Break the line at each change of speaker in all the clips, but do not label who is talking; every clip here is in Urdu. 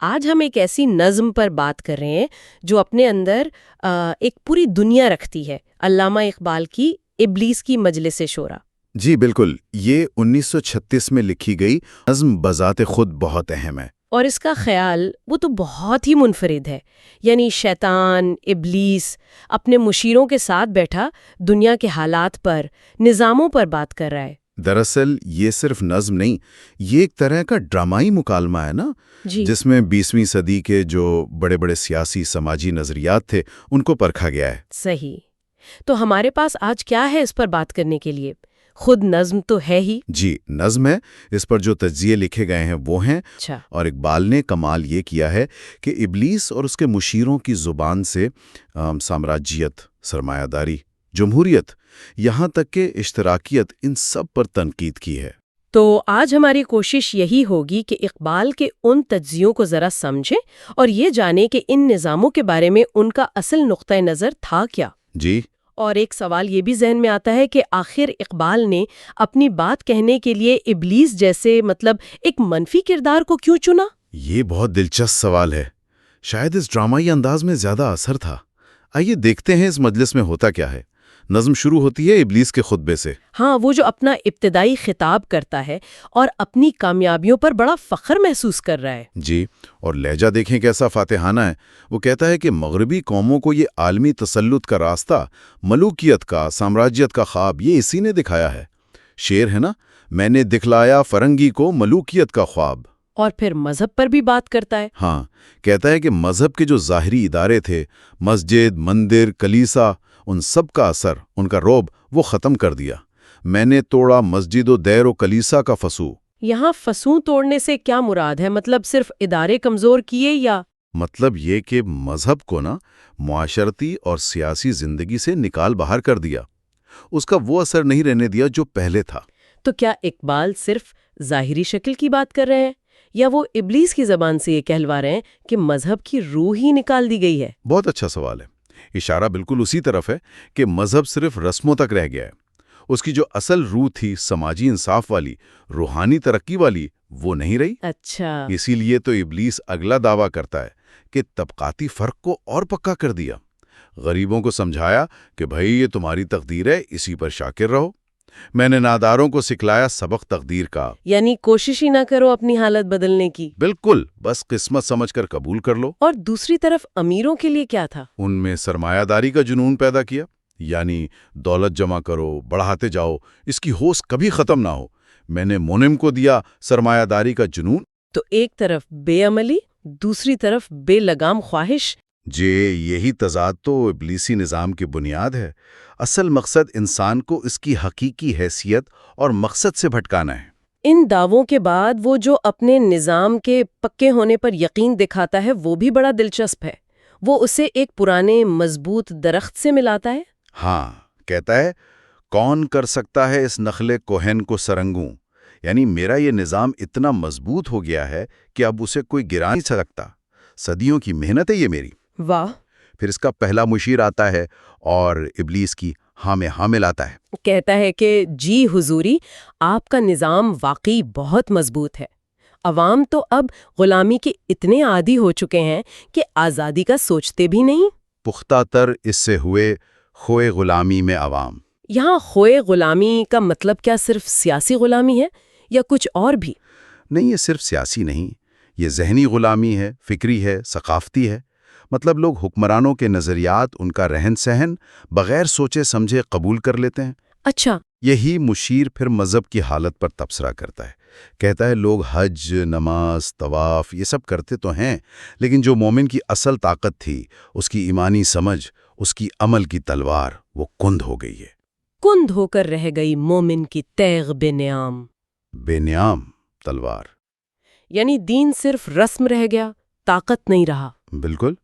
آج ہم ایک ایسی نظم پر بات کر رہے ہیں جو اپنے اندر ایک پوری دنیا رکھتی ہے، علامہ اقبال کی ابلیس کی مجلس شورا۔
جی بالکل، یہ 1936 میں لکھی گئی نظم بذات خود بہت اہم ہے۔
اور اس کا خیال وہ تو بہت ہی منفرد ہے، یعنی شیطان ابلیس اپنے مشیروں کے ساتھ بیٹھا دنیا کے حالات پر، نظاموں پر بات کر رہا ہے۔
دراصل یہ صرف نظم نہیں، یہ ایک طرح کا ڈرامائی مکالمہ ہے نا،
جی
جس میں 20ویں صدی کے جو بڑے بڑے سیاسی سماجی نظریات تھے ان کو پرکھا گیا ہے۔
صحیح۔ تو ہمارے پاس آج کیا ہے اس پر بات کرنے کے لیے؟ خود نظم تو ہے ہی۔
جی نظم ہے، اس پر جو تجزیے لکھے گئے ہیں وہ ہیں،
اچھا۔
اور اقبال نے کمال یہ کیا ہے کہ ابلیس اور اس کے مشیروں کی زبان سے سامراجیت، سرمایہ داری، جمہوریت، یہاں تک کہ اشتراکیت، ان سب پر تنقید کی ہے۔
تو آج ہماری کوشش یہی ہوگی کہ اقبال کے ان تجزیوں کو ذرا سمجھیں اور یہ جانیں کہ ان نظاموں کے بارے میں ان کا اصل نقطہ نظر تھا کیا۔
جی
اور ایک سوال یہ بھی ذہن میں آتا ہے کہ آخر اقبال نے اپنی بات کہنے کے لیے ابلیس جیسے ایک منفی کردار کو کیوں چنا؟
یہ بہت دلچسپ سوال ہے، شاید اس ڈرامائی انداز میں زیادہ اثر تھا۔ آئیے دیکھتے ہیں اس مجلس میں ہوتا کیا ہے۔ نظم شروع ہوتی ہے ابلیس کے خطبے سے۔
ہاں، وہ جو اپنا ابتدائی خطاب کرتا ہے اور اپنی کامیابیوں پر بڑا فخر محسوس کر رہا ہے۔
جی، اور لہجہ دیکھیں کیسا فاتحانہ ہے۔ وہ کہتا ہے کہ مغربی قوموں کو یہ عالمی تسلط کا راستہ، ملوکیت کا، سامراجیت کا خواب، یہ اسی نے دکھایا ہے۔ شعر ہے نا، میں نے دکھلایا فرنگی کو ملوکیت کا خواب۔
اور پھر مذہب پر بھی بات کرتا ہے۔
ہاں، کہتا ہے کہ مذہب کے جو ظاہری ادارے تھے، مسجد، مندر، کلیسا، ان سب کا اثر، ان کا رعب وہ ختم کر دیا۔ میں نے توڑا مسجد و دیر و کلیسا کا فسو۔
یہاں فسوں توڑنے سے کیا مراد ہے؟ صرف ادارے کمزور کیے یا؟
مطلب یہ کہ مذہب کو معاشرتی اور سیاسی زندگی سے نکال باہر کر دیا، اس کا وہ اثر نہیں رہنے دیا جو پہلے تھا۔
تو کیا اقبال صرف ظاہری شکل کی بات کر رہے ہیں، یا وہ ابلیس کی زبان سے یہ کہلوا رہے ہیں کہ مذہب کی روح ہی نکال دی گئی ہے؟
بہت اچھا سوال ہے۔ اشارہ بالکل اسی طرف ہے کہ مذہب صرف رسموں تک رہ گیا ہے، اس کی جو اصل روح تھی، سماجی انصاف والی، روحانی ترقی والی، وہ نہیں رہی۔
اچھا۔
اسی لیے تو ابلیس اگلا دعویٰ کرتا ہے کہ طبقاتی فرق کو اور پکا کر دیا، غریبوں کو سمجھایا کہ بھائی یہ تمہاری تقدیر ہے، اسی پر شاکر رہو۔ میں نے ناداروں کو سکھلایا سبق تقدیر کا۔
یعنی کوشش ہی نہ کرو اپنی حالت بدلنے کی۔
بالکل، بس قسمت سمجھ کر قبول کر لو۔
اور دوسری طرف امیروں کے لیے کیا تھا؟
ان میں سرمایہ داری کا جنون پیدا کیا، یعنی دولت جمع کرو، بڑھاتے جاؤ، اس کی ہوس کبھی ختم نہ ہو۔ میں نے مونم کو دیا سرمایہ داری کا جنون۔
تو ایک طرف بے عملی، دوسری طرف بے لگام خواہش۔
جی، یہی تضاد تو ابلیسی نظام کی بنیاد ہے۔ اصل مقصد انسان کو اس کی حقیقی حیثیت اور مقصد سے بھٹکانا ہے۔
ان دعووں کے بعد وہ جو اپنے نظام کے پکے ہونے پر یقین دکھاتا ہے وہ بھی بڑا دلچسپ ہے۔ وہ اسے ایک پرانے مضبوط درخت سے ملاتا ہے۔
ہاں، کہتا ہے کون کر سکتا ہے اس نخل کوہن کو سرنگوں، یعنی میرا یہ نظام اتنا مضبوط ہو گیا ہے کہ اب اسے کوئی گرا نہیں سکتا۔ صدیوں کی محنت ہے یہ میری۔
واہ۔
پھر اس کا پہلا مشیر آتا ہے اور ابلیس کی ہاں میں حامل آتا ہے۔
کہتا ہے کہ جی حضوری، آپ کا نظام واقعی بہت مضبوط ہے۔ عوام تو اب غلامی کے اتنے عادی ہو چکے ہیں کہ آزادی کا سوچتے بھی نہیں۔
پختہ تر اس سے ہوئے خوئے غلامی میں عوام۔
یہاں خوئے غلامی کا مطلب کیا صرف سیاسی غلامی ہے یا کچھ اور بھی؟
نہیں، یہ صرف سیاسی نہیں، یہ ذہنی غلامی ہے، فکری ہے، ثقافتی ہے۔ مطلب لوگ حکمرانوں کے نظریات، ان کا رہن سہن بغیر سوچے سمجھے قبول کر لیتے ہیں۔
اچھا۔
یہی مشیر پھر مذہب کی حالت پر تبصرہ کرتا ہے۔ کہتا ہے لوگ حج، نماز، طواف یہ سب کرتے تو ہیں، لیکن جو مومن کی اصل طاقت تھی، اس کی ایمانی سمجھ، اس کی عمل کی تلوار، وہ کند ہو گئی ہے۔
کند ہو کر رہ گئی مومن کی تیغ بے نیام۔
بے نیام تلوار۔
یعنی دین صرف رسم رہ گیا، طاقت نہیں رہا۔
بالکل،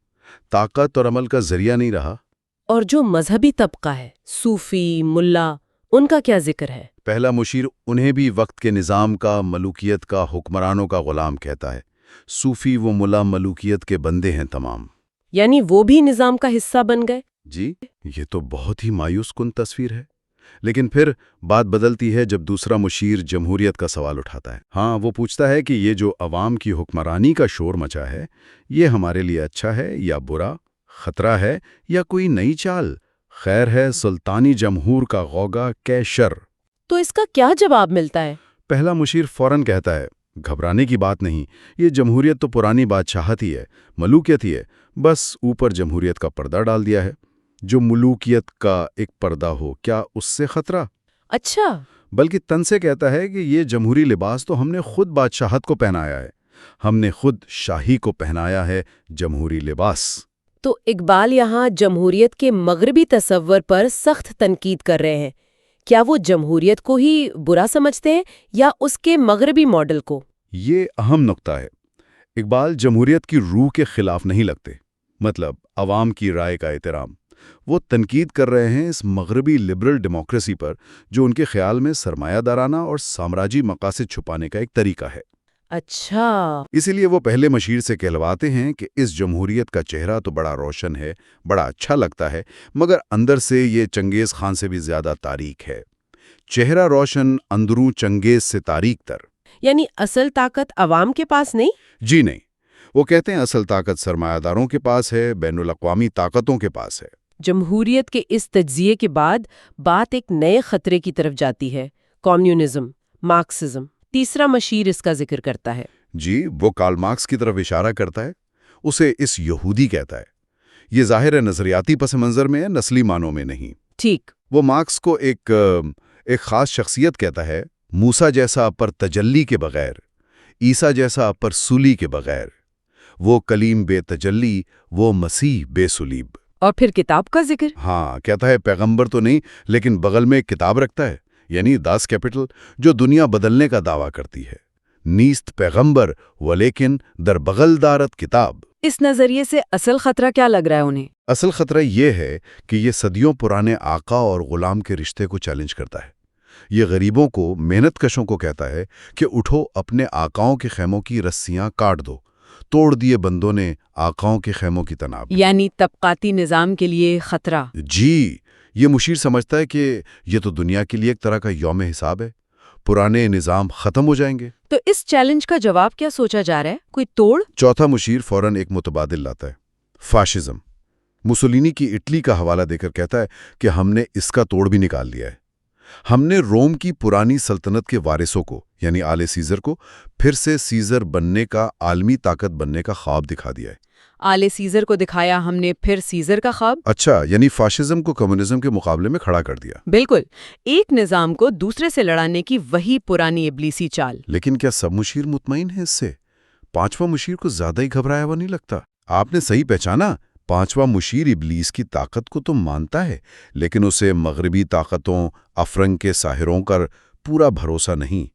طاقت اور عمل کا ذریعہ نہیں رہا۔
اور جو مذہبی طبقہ ہے، صوفی، ملا، ان کا کیا ذکر ہے؟
پہلا مشیر انہیں بھی وقت کے نظام کا، ملوکیت کا، حکمرانوں کا غلام کہتا ہے۔ صوفی و ملا ملوکیت کے بندے ہیں تمام۔
یعنی وہ بھی نظام کا حصہ بن گئے؟
جی، یہ تو بہت ہی مایوس کن تصویر ہے۔ لیکن پھر بات بدلتی ہے جب دوسرا مشیر جمہوریت کا سوال اٹھاتا ہے۔ ہاں، وہ پوچھتا ہے کہ یہ جو عوام کی حکمرانی کا شور مچا ہے، یہ ہمارے لیے اچھا ہے یا برا، خطرہ ہے یا کوئی نئی چال؟ خیر ہے سلطانی جمہور کا غوغا کہ شر۔
تو اس کا کیا جواب ملتا ہے؟
پہلا مشیر فوراً کہتا ہے، گھبرانے کی بات نہیں، یہ جمہوریت تو پرانی بادشاہت ہی ہے، ملوکیت ہی ہے، بس اوپر جمہوریت کا پردہ ڈال دیا ہے۔ جو ملوکیت کا ایک پردہ ہو، کیا اس سے خطرہ؟
اچھا،
بلکہ تن سے کہتا ہے کہ یہ جمہوری لباس تو ہم نے خود بادشاہت کو پہنایا ہے، ہم نے خود شاہی کو پہنایا ہے جمہوری لباس۔
تو اقبال یہاں جمہوریت کے مغربی تصور پر سخت تنقید کر رہے ہیں۔ کیا وہ جمہوریت کو ہی برا سمجھتے ہیں یا اس کے مغربی ماڈل کو؟
یہ اہم نقطہ ہے۔ اقبال جمہوریت کی روح کے خلاف نہیں لگتے، مطلب عوام کی رائے کا احترام۔ وہ تنقید کر رہے ہیں اس مغربی لبرل ڈیموکریسی پر جو ان کے خیال میں سرمایہ دارانہ اور سامراجی مقاصد چھپانے کا ایک طریقہ ہے۔
اچھا،
اسی لیے وہ پہلے مشیر سے کہلواتے ہیں کہ اس جمہوریت کا چہرہ تو بڑا روشن ہے، بڑا اچھا لگتا ہے، مگر اندر سے یہ چنگیز خان سے بھی زیادہ تاریک ہے۔ چہرہ روشن، اندروں چنگیز سے تاریک تر۔
یعنی اصل طاقت عوام کے پاس نہیں؟
جی نہیں، وہ کہتے ہیں اصل طاقت سرمایہ داروں کے پاس ہے، بین الاقوامی طاقتوں کے پاس ہے۔
جمہوریت کے اس تجزیے کے بعد بات ایک نئے خطرے کی طرف جاتی ہے، کمیونزم، مارکسزم۔ تیسرا مشیر اس کا ذکر کرتا ہے۔
جی، وہ کارل مارکس کی طرف اشارہ کرتا ہے، اسے اس یہودی کہتا ہے۔ یہ ظاہر نظریاتی پس منظر میں ہے، نسلی معنوں میں نہیں۔
ٹھیک۔
وہ مارکس کو ایک خاص شخصیت کہتا ہے، موسیٰ جیسا پر تجلی کے بغیر، عیسیٰ جیسا پر سولی کے بغیر، وہ کلیم بے تجلی، وہ مسیح بے سلیب۔
اور پھر کتاب کا ذکر؟
ہاں، کہتا ہے پیغمبر تو نہیں لیکن بغل میں ایک کتاب رکھتا ہے، یعنی داس کیپٹل، جو دنیا بدلنے کا دعویٰ کرتی ہے۔ نیست پیغمبر ولیکن در بغل دارت کتاب۔
اس نظریے سے اصل خطرہ کیا لگ رہا ہے انہیں؟
اصل خطرہ یہ ہے کہ یہ صدیوں پرانے آقا اور غلام کے رشتے کو چیلنج کرتا ہے۔ یہ غریبوں کو، محنت کشوں کو کہتا ہے کہ اٹھو، اپنے آقاؤں کے خیموں کی رسیاں کاٹ دو۔ توڑ دیے بندوں نے آقاؤں کے خیموں کی تناب۔
یعنی طبقاتی نظام کے لیے خطرہ۔
جی، یہ مشیر سمجھتا ہے کہ یہ تو دنیا کے لیے ایک طرح کا یوم حساب ہے، پرانے نظام ختم ہو جائیں گے۔
تو اس چیلنج کا جواب کیا سوچا جا رہا ہے؟ کوئی توڑ؟
چوتھا مشیر فوراً ایک متبادل لاتا ہے، فاشزم۔ مسولینی کی اٹلی کا حوالہ دے کر کہتا ہے کہ ہم نے اس کا توڑ بھی نکال دیا ہے۔ ہم نے روم کی پرانی سلطنت کے وارثوں کو، یعنی آل سیزر کو، پھر سے سیزر بننے کا، عالمی طاقت بننے کا خواب دکھا دیا ہے۔
آل سیزر کو دکھایا ہم نے، پھر سیزر کا خواب؟
اچھا، یعنی فاشزم کو کمیونزم کے مقابلے میں کھڑا کر دیا۔
بالکل، ایک نظام کو دوسرے سے لڑانے کی وہی پرانی ابلیسی چال۔
لیکن کیا سب مشیر مطمئن ہیں اس سے؟ پانچواں مشیر کو زیادہ ہی گھبرایا ہوا نہیں لگتا۔ آپ نے صحیح پہچانا، پانچواں مشیر ابلیس کی طاقت کو تو مانتا ہے، لیکن اسے مغربی طاقتوں، افرنگ کے ساحروں کا پورا بھروسہ نہیں۔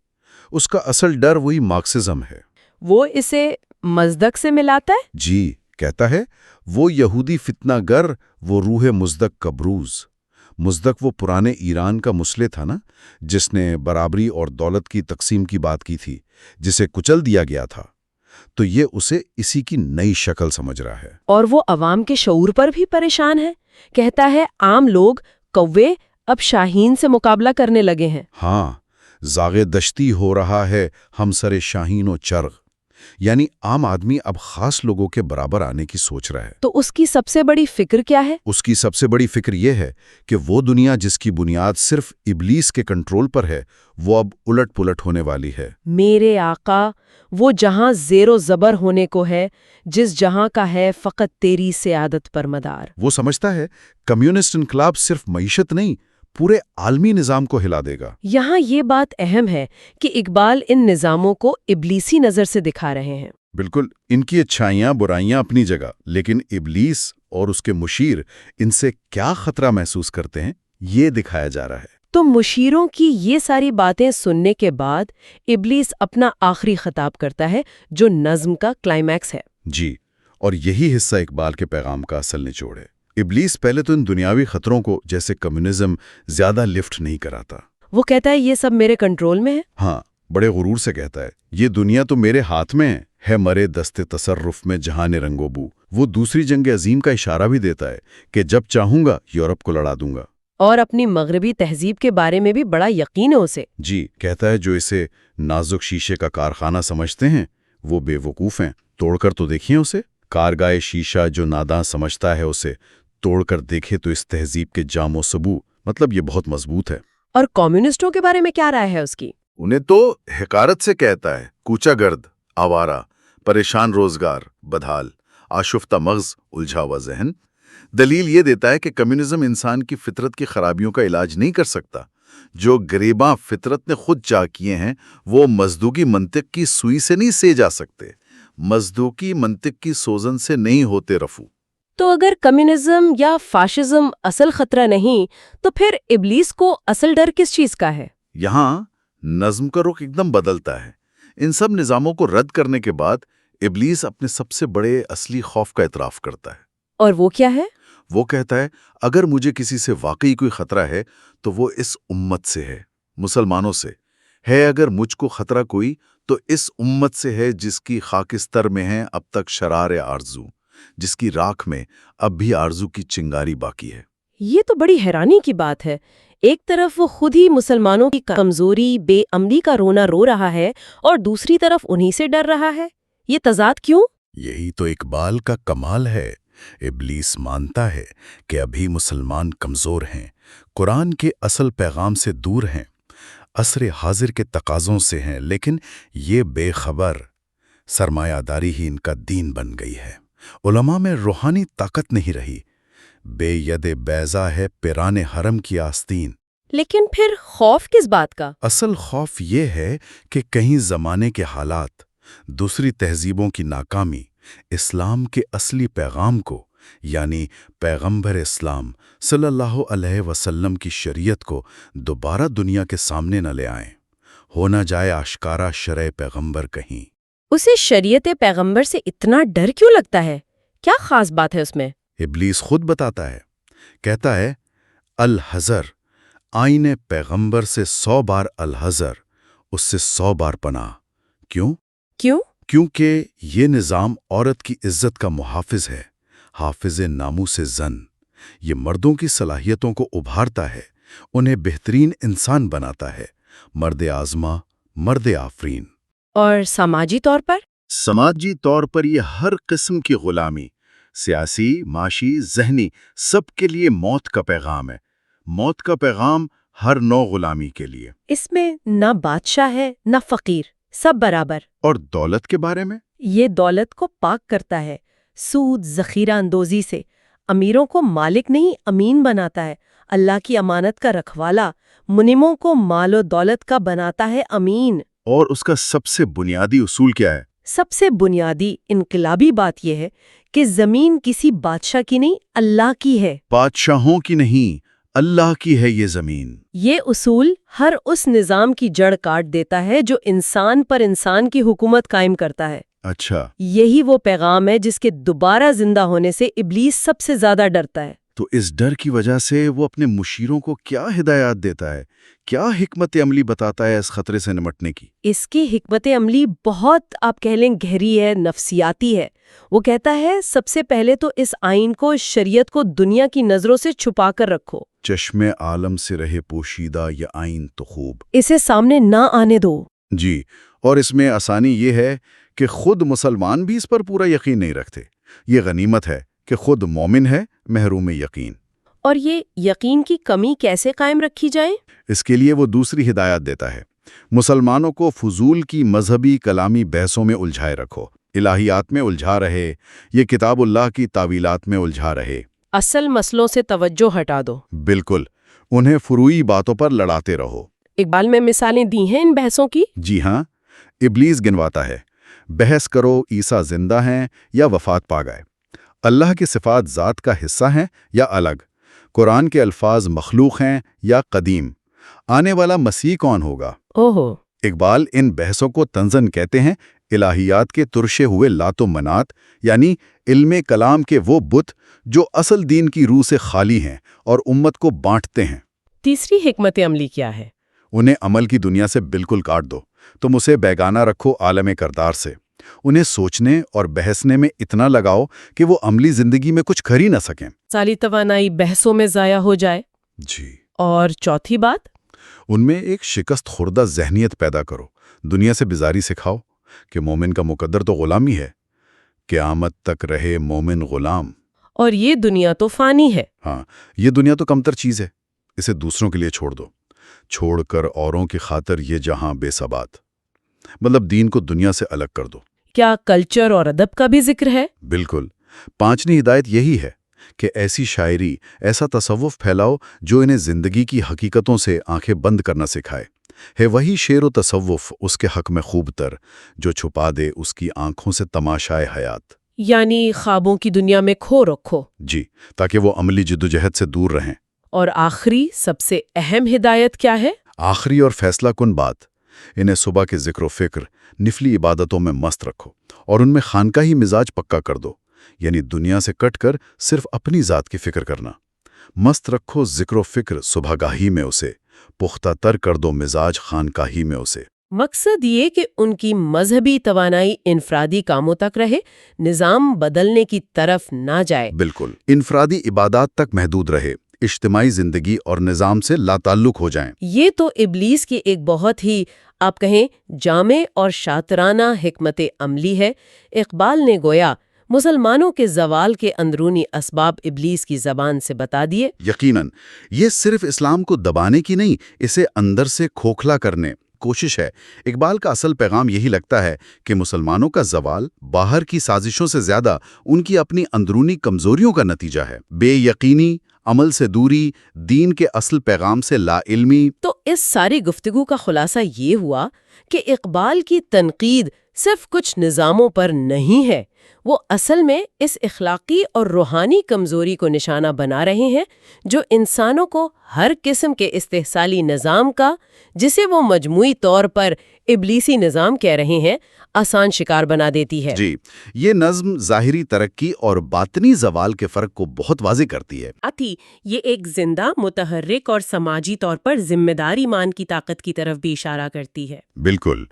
اس کا اصل ڈر وہی مارکسزم ہے۔
وہ اسے مزدک سے ملاتا ہے؟
جی، کہتا ہے وہ یہودی فتنہ گر، وہ روح مزدک کبروز۔ مزدک وہ پرانے ایران کا مسلح تھا نا، جس نے برابری اور دولت کی تقسیم کی بات کی تھی، جسے کچل دیا گیا تھا۔ تو یہ اسے اسی کی نئی شکل سمجھ رہا ہے۔
اور وہ عوام کے شعور پر بھی پریشان ہے۔ کہتا ہے عام لوگ، کوے، اب شاہین سے مقابلہ کرنے لگے ہیں۔
ہاں، زاغ دشتی ہو رہا ہے ہم سر شاہین و چرغ، یعنی عام آدمی اب خاص لوگوں کے برابر آنے کی سوچ رہا ہے۔
تو اس کی سب سے بڑی فکر کیا ہے؟
اس کی سب سے بڑی فکر یہ ہے کہ وہ دنیا جس کی بنیاد صرف ابلیس کے کنٹرول پر ہے، وہ اب الٹ پلٹ ہونے والی ہے۔
میرے آقا، وہ جہاں زیر و زبر ہونے کو ہے، جس جہاں کا ہے فقط تیری سیادت پر مدار۔
وہ سمجھتا ہے کمیونسٹ انقلاب صرف معیشت نہیں، پورے عالمی نظام کو ہلا دے گا۔
یہاں یہ بات اہم ہے کہ اقبال ان نظاموں کو ابلیسی نظر سے دکھا رہے ہیں۔
بالکل، ان کی اچھائیاں برائیاں اپنی جگہ، لیکن ابلیس اور اس کے مشیر ان سے کیا خطرہ محسوس کرتے ہیں، یہ دکھایا جا رہا ہے۔
تو مشیروں کی یہ ساری باتیں سننے کے بعد ابلیس اپنا آخری خطاب کرتا ہے، جو نظم کا کلائمیکس ہے۔
جی، اور یہی حصہ اقبال کے پیغام کا اصل نچوڑ ہے۔ ابلیس پہلے تو ان دنیاوی خطروں کو، جیسے کمیونزم، زیادہ لفٹ نہیں کراتا۔
وہ کہتا ہے یہ سب میرے کنٹرول میں ہے۔
ہاں، بڑے غرور سے کہتا ہے یہ دنیا تو میرے ہاتھ میں ہے مرے دست تصرف میں جہان رنگ و بو۔ وہ دوسری جنگ عظیم کا اشارہ بھی دیتا ہے کہ جب چاہوں گا یورپ کو لڑا دوں گا۔
اور اپنی مغربی تہذیب کے بارے میں بھی بڑا یقین ہے اسے۔
جی، کہتا ہے جو اسے نازک شیشے کا کارخانہ سمجھتے ہیں وہ بے وقوف ہیں، توڑ کر تو دیکھیں اسے۔ کارگاہ شیشہ جو ناداں سمجھتا ہے اسے توڑ کر دیکھے تو اس تہذیب کے جام و ثبوت، مطلب یہ بہت مضبوط ہے۔
اور کمیونسٹوں کے بارے میں کیا رائے ہے اس کی؟
انہیں تو حقارت سے کہتا ہے کوچا گرد، آوارہ، پریشان روزگار، بدحال، آشفتہ مغز، الجھا ہوا ذہن۔ دلیل یہ دیتا ہے کہ کمیونزم انسان کی فطرت کی خرابیوں کا علاج نہیں کر سکتا۔ جو گریباں فطرت نے خود چاک کیے ہیں وہ مزدوقی منطق کی سوئی سے نہیں سے جا سکتے، مزدوقی منطق کی سوزن سے نہیں ہوتے رفو۔
تو اگر کمیونزم یا فاشزم اصل خطرہ نہیں تو پھر ابلیس کو اصل ڈر کس چیز کا ہے؟
یہاں نظم کا رخ ایک دم بدلتا ہے۔ ان سب نظاموں کو رد کرنے کے بعد ابلیس اپنے سب سے بڑے اصلی خوف کا اعتراف کرتا ہے۔
اور وہ کیا ہے؟
وہ کہتا ہے اگر مجھے کسی سے واقعی کوئی خطرہ ہے تو وہ اس امت سے ہے، مسلمانوں سے ہے۔ اگر مجھ کو خطرہ کوئی تو اس امت سے ہے جس کی خاکستر میں ہے اب تک شرار آرزو، جس کی راکھ میں اب بھی آرزو کی چنگاری باقی ہے۔
یہ تو بڑی حیرانی کی بات ہے۔ ایک طرف وہ خود ہی مسلمانوں کی کمزوری، بے عملی کا رونا رو رہا ہے اور دوسری طرف انہی سے ڈر رہا ہے۔ یہ تضاد کیوں؟
یہی تو اقبال کا کمال ہے۔ ابلیس مانتا ہے کہ ابھی مسلمان کمزور ہیں، قرآن کے اصل پیغام سے دور ہیں، عصر حاضر کے تقاضوں سے ہیں، لیکن یہ بے خبر سرمایہ داری ہی ان کا دین بن گئی ہے۔ علماء میں روحانی طاقت نہیں رہی، بے ید بیضا ہے پیران حرم کی آستین۔
لیکن پھر خوف کس بات کا؟
اصل خوف یہ ہے کہ کہیں زمانے کے حالات، دوسری تہذیبوں کی ناکامی، اسلام کے اصلی پیغام کو، یعنی پیغمبر اسلام صلی اللہ علیہ وسلم کی شریعت کو دوبارہ دنیا کے سامنے نہ لے آئیں، ہو نہ جائے آشکارا شرع پیغمبر کہیں۔
اسے شریعت پیغمبر سے اتنا ڈر کیوں لگتا ہے؟ کیا خاص بات ہے اس میں؟
ابلیس خود بتاتا ہے، کہتا ہے الحذر، آئین پیغمبر سے 100 بار الحذر، اس سے 100 بار پناہ۔ کیوں؟ کیونکہ یہ نظام عورت کی عزت کا محافظ ہے، حافظ ناموس زن۔ یہ مردوں کی صلاحیتوں کو ابھارتا ہے، انہیں بہترین انسان بناتا ہے، مرد آزما، مرد آفرین۔
اور سماجی طور پر؟
سماجی طور پر یہ ہر قسم کی غلامی، سیاسی، معاشی، ذہنی، سب کے لیے موت کا پیغام ہے۔ موت کا پیغام ہر نوع غلامی کے لیے۔
اس میں نہ بادشاہ ہے نہ فقیر، سب برابر۔
اور دولت کے بارے میں؟
یہ دولت کو پاک کرتا ہے، سود، ذخیرہ اندوزی سے۔ امیروں کو مالک نہیں امین بناتا ہے، اللہ کی امانت کا رکھوالا۔ منموں کو مال و دولت کا بناتا ہے امین۔
اور اس کا سب سے بنیادی اصول کیا ہے؟
سب سے بنیادی انقلابی بات یہ ہے کہ زمین کسی بادشاہ کی نہیں، اللہ کی ہے۔
بادشاہوں کی نہیں، اللہ کی ہے یہ زمین۔
یہ اصول ہر اس نظام کی جڑ کاٹ دیتا ہے جو انسان پر انسان کی حکومت قائم کرتا ہے۔
اچھا،
یہی وہ پیغام ہے جس کے دوبارہ زندہ ہونے سے ابلیس سب سے زیادہ ڈرتا ہے۔
تو اس ڈر کی وجہ سے وہ اپنے مشیروں کو کیا ہدایات دیتا ہے، کیا حکمت عملی بتاتا ہے اس خطرے سے نمٹنے کی؟
اس کی حکمت عملی بہت آپ کہہ لیں گہری ہے، نفسیاتی ہے۔ وہ کہتا ہے سب سے پہلے تو اس آئین کو، شریعت کو دنیا کی نظروں سے چھپا کر رکھو۔
چشم عالم سے رہے پوشیدہ یہ آئین تو خوب،
اسے سامنے نہ آنے دو۔
جی، اور اس میں آسانی یہ ہے کہ خود مسلمان بھی اس پر پورا یقین نہیں رکھتے۔ یہ غنیمت ہے کہ خود مومن ہے محروم یقین۔
اور یہ یقین کی کمی کیسے قائم رکھی جائے؟
اس کے لیے وہ دوسری ہدایات دیتا ہے، مسلمانوں کو فضول کی مذہبی کلامی بحثوں میں الجھائے رکھو، الہیات میں الجھا رہے، یہ کتاب اللہ کی تعویلات میں الجھا رہے،
اصل مسئلوں سے توجہ ہٹا دو۔
بالکل، انہیں فروعی باتوں پر لڑاتے رہو۔
اقبال میں مثالیں دی ہیں ان بحثوں کی؟
جی ہاں، ابلیس گنواتا ہے، بحث کرو عیسیٰ زندہ ہیں یا وفات پا گئے، اللہ کی صفات ذات کا حصہ ہیں یا الگ، قرآن کے الفاظ مخلوق ہیں یا قدیم، آنے والا مسیح کون ہوگا۔
اوہو،
اقبال ان بحثوں کو طنزاً کہتے ہیں الہیات کے ترشے ہوئے لات و منات، یعنی علم کلام کے وہ بت جو اصل دین کی روح سے خالی ہیں اور امت کو بانٹتے ہیں۔
تیسری حکمت عملی کیا ہے؟
انہیں عمل کی دنیا سے بالکل کاٹ دو، تم اسے بیگانہ رکھو عالم کردار سے، انہیں سوچنے اور بحثنے میں اتنا لگاؤ کہ وہ عملی زندگی میں کچھ کر ہی نہ سکیں۔
ساری توانائی بحثوں میں ضائع ہو جائے۔
جی،
اور چوتھی بات؟
ان میں ایک شکست خوردہ ذہنیت پیدا کرو، دنیا سے بیزاری سکھاؤ کہ مومن کا مقدر تو غلامی ہے، قیامت تک رہے مومن غلام۔
اور یہ دنیا تو فانی ہے۔
ہاں، یہ دنیا تو کمتر چیز ہے، اسے دوسروں کے لیے چھوڑ دو، چھوڑ کر اوروں کی خاطر یہ جہاں بے ثبات، مطلب دین کو دنیا سے الگ کر دو۔
کیا کلچر اور ادب کا بھی ذکر ہے؟
بالکل، پانچویں ہدایت یہی ہے کہ ایسی شاعری، ایسا تصوف پھیلاؤ جو انہیں زندگی کی حقیقتوں سے آنکھیں بند کرنا سکھائے۔ ہے وہی شعر و تصوف اس کے حق میں خوب تر جو چھپا دے اس کی آنکھوں سے تماشائے حیات۔
یعنی خوابوں کی دنیا میں کھو رکھو۔
جی، تاکہ وہ عملی جدوجہد سے دور رہیں۔
اور آخری سب سے اہم ہدایت کیا ہے؟
آخری اور فیصلہ کن بات، انہیں صبح کے ذکر و فکر، نفلی عبادتوں میں مست رکھو اور ان میں خانقاہی مزاج پکا کر دو، یعنی دنیا سے کٹ کر صرف اپنی ذات کی فکر کرنا۔ مست رکھو ذکر و فکر صبح گاہی میں اسے، پختہ تر کر دو مزاج خانقاہی میں اسے۔
مقصد یہ کہ ان کی مذہبی توانائی انفرادی کاموں تک رہے، نظام بدلنے کی طرف نہ جائے۔
بالکل، انفرادی عبادات تک محدود رہے، اجتماعی زندگی اور نظام سے لا تعلق ہو جائیں۔
یہ تو ابلیس کی ایک بہت ہی، آپ کہیں، جامع اور شاطرانہ حکمت عملی ہے۔ اقبال نے گویا مسلمانوں کے زوال کے اندرونی اسباب ابلیس کی زبان سے بتا دیے۔
یقیناً، یہ صرف اسلام کو دبانے کی نہیں، اسے اندر سے کھوکھلا کرنے کوشش ہے۔ اقبال کا اصل پیغام یہی لگتا ہے کہ مسلمانوں کا زوال باہر کی سازشوں سے زیادہ ان کی اپنی اندرونی کمزوریوں کا نتیجہ ہے۔ بے یقینی، عمل سے دوری، دین کے اصل پیغام سے لا علمی۔
تو اس ساری گفتگو کا خلاصہ یہ ہوا کہ اقبال کی تنقید صرف کچھ نظاموں پر نہیں ہے، وہ اصل میں اس اخلاقی اور روحانی کمزوری کو نشانہ بنا رہے ہیں جو انسانوں کو ہر قسم کے استحصالی نظام کا، جسے وہ مجموعی طور پر ابلیسی نظام کہہ رہے ہیں، آسان شکار بنا دیتی ہے۔
جی، یہ نظم ظاہری ترقی اور باطنی زوال کے فرق کو بہت واضح کرتی ہے۔
یہ ایک زندہ، متحرک اور سماجی طور پر ذمہ دار ایمان کی طاقت کی طرف بھی اشارہ کرتی ہے۔
بالکل،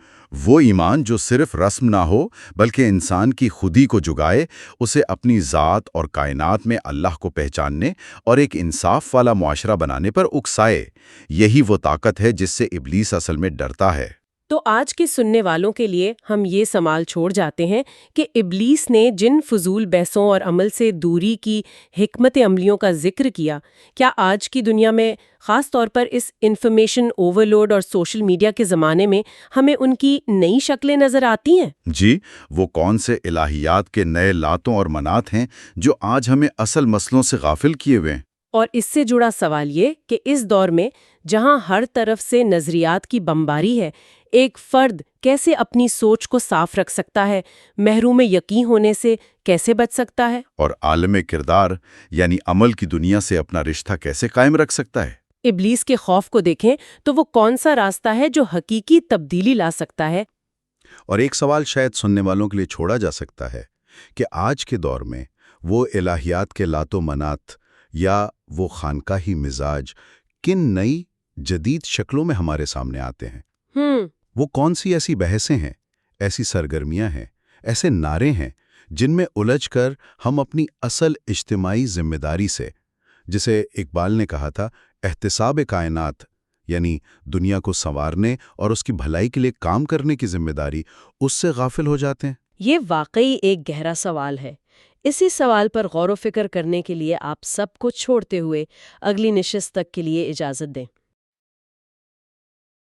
وہ ایمان جو صرف رسم نہ ہو بلکہ انسان کی خودی کو جگائے، اسے اپنی ذات اور کائنات میں اللہ کو پہچاننے اور ایک انصاف والا معاشرہ بنانے پر اکسائے۔ یہی وہ طاقت ہے جس سے ابلیس اصل میں ڈرتا ہے۔
تو آج کے سننے والوں کے لیے ہم یہ سوال چھوڑ جاتے ہیں کہ ابلیس نے جن فضول بحثوں اور عمل سے دوری کی حکمت عملیوں کا ذکر کیا، کیا آج کی دنیا میں، خاص طور پر اس انفارمیشن اوورلوڈ اور سوشل میڈیا کے زمانے میں، ہمیں ان کی نئی شکلیں نظر آتی ہیں؟
جی، وہ کون سے الہیات کے نئے لاتوں اور منات ہیں جو آج ہمیں اصل مسئلوں سے غافل کیے ہوئے ہیں؟
اور اس سے جڑا سوال یہ کہ اس دور میں جہاں ہر طرف سے نظریات کی بمباری ہے، ایک فرد کیسے اپنی سوچ کو صاف رکھ سکتا ہے، محروم یقین ہونے سے کیسے بچ سکتا ہے،
اور عالم کردار یعنی عمل کی دنیا سے اپنا رشتہ کیسے قائم رکھ سکتا ہے؟
ابلیس کے خوف کو دیکھیں تو وہ کون سا راستہ ہے جو حقیقی تبدیلی لا سکتا ہے؟
اور ایک سوال شاید سننے والوں کے لیے چھوڑا جا سکتا ہے کہ آج کے دور میں وہ الہیات کے لات و منات یا وہ خانقاہی مزاج کن نئی جدید شکلوں میں ہمارے سامنے آتے ہیں؟ وہ کون سی ایسی بحثیں ہیں، ایسی سرگرمیاں ہیں، ایسے نعرے ہیں جن میں الجھ کر ہم اپنی اصل اجتماعی ذمہ داری سے، جسے اقبال نے کہا تھا احتساب کائنات، یعنی دنیا کو سنوارنے اور اس کی بھلائی کے لیے کام کرنے کی ذمہ داری، اس سے غافل ہو جاتے ہیں؟
یہ واقعی ایک گہرا سوال ہے۔ اسی سوال پر غور و فکر کرنے کے لیے آپ سب کو چھوڑتے ہوئے اگلی نشست تک کے لیے اجازت دیں۔